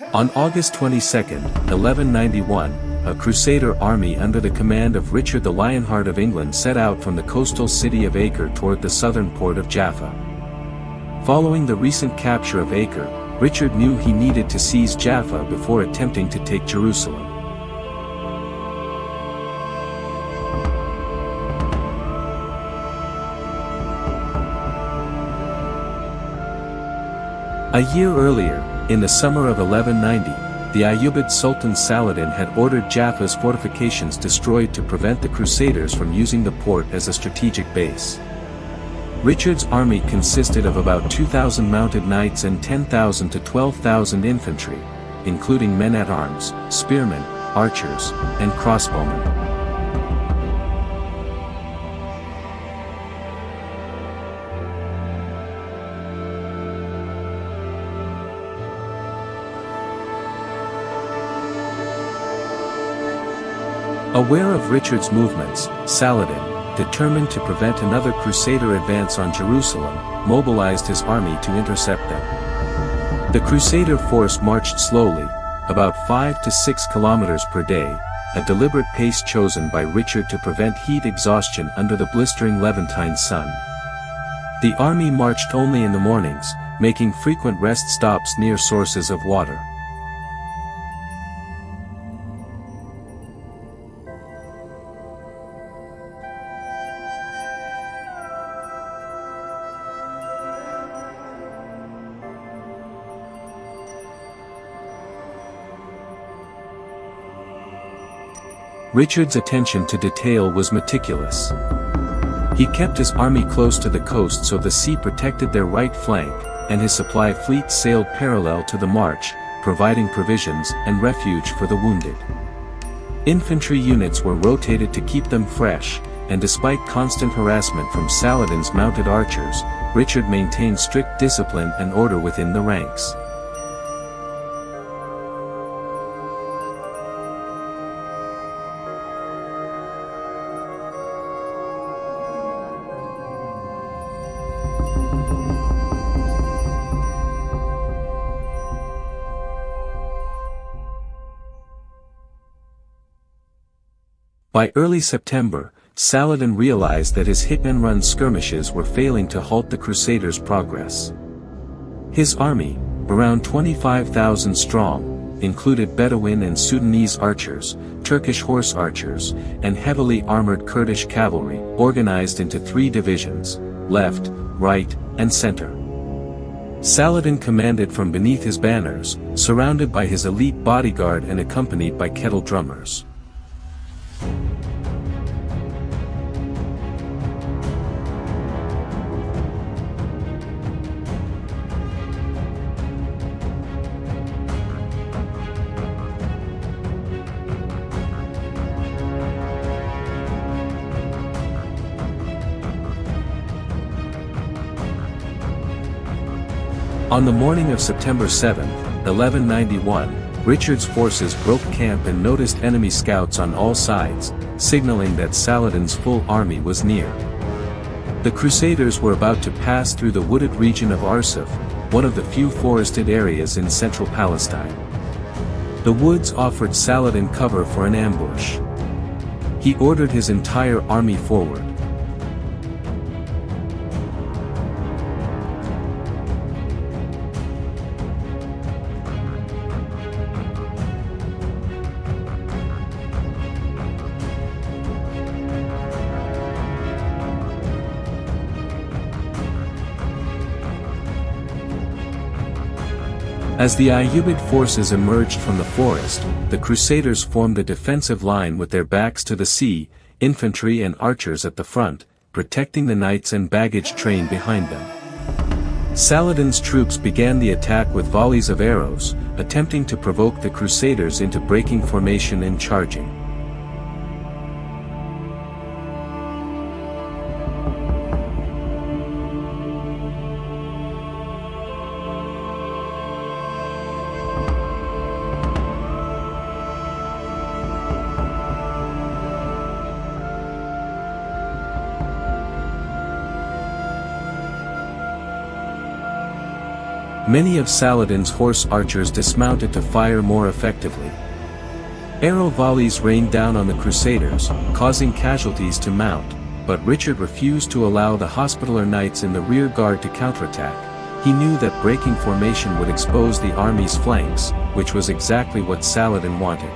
On August 22, 1191, a Crusader army under the command of Richard the Lionheart of England set out from the coastal city of Acre toward the southern port of Jaffa. Following the recent capture of Acre, Richard knew he needed to seize Jaffa before attempting to take Jerusalem. A year earlier, in the summer of 1190, the Ayyubid Sultan Saladin had ordered Jaffa's fortifications destroyed to prevent the Crusaders from using the port as a strategic base. Richard's army consisted of about 2,000 mounted knights and 10,000 to 12,000 infantry, including men-at-arms, spearmen, archers, and crossbowmen. Aware of Richard's movements, Saladin, determined to prevent another Crusader advance on Jerusalem, mobilized his army to intercept them. The Crusader force marched slowly, about 5 to 6 kilometers per day, a deliberate pace chosen by Richard to prevent heat exhaustion under the blistering Levantine sun. The army marched only in the mornings, making frequent rest stops near sources of water. Richard's attention to detail was meticulous. He kept his army close to the coast so the sea protected their right flank, and his supply fleet sailed parallel to the march, providing provisions and refuge for the wounded. Infantry units were rotated to keep them fresh, and despite constant harassment from Saladin's mounted archers, Richard maintained strict discipline and order within the ranks. By early September, Saladin realized that his hit-and-run skirmishes were failing to halt the Crusaders' progress. His army, around 25,000 strong, included Bedouin and Sudanese archers, Turkish horse archers, and heavily armored Kurdish cavalry, organized into 3 divisions: left, right, and center. Saladin commanded from beneath his banners, surrounded by his elite bodyguard and accompanied by kettle drummers. On the morning of September 7, 1191, Richard's forces broke camp and noticed enemy scouts on all sides, signaling that Saladin's full army was near. The Crusaders were about to pass through the wooded region of Arsuf, one of the few forested areas in central Palestine. The woods offered Saladin cover for an ambush. He ordered his entire army forward. As the Ayyubid forces emerged from the forest, the Crusaders formed a defensive line with their backs to the sea, infantry and archers at the front, protecting the knights and baggage train behind them. Saladin's troops began the attack with volleys of arrows, attempting to provoke the Crusaders into breaking formation and charging. Many of Saladin's horse archers dismounted to fire more effectively. Arrow volleys rained down on the Crusaders, causing casualties to mount, but Richard refused to allow the Hospitaller Knights in the rear guard to counterattack. He knew that breaking formation would expose the army's flanks, which was exactly what Saladin wanted.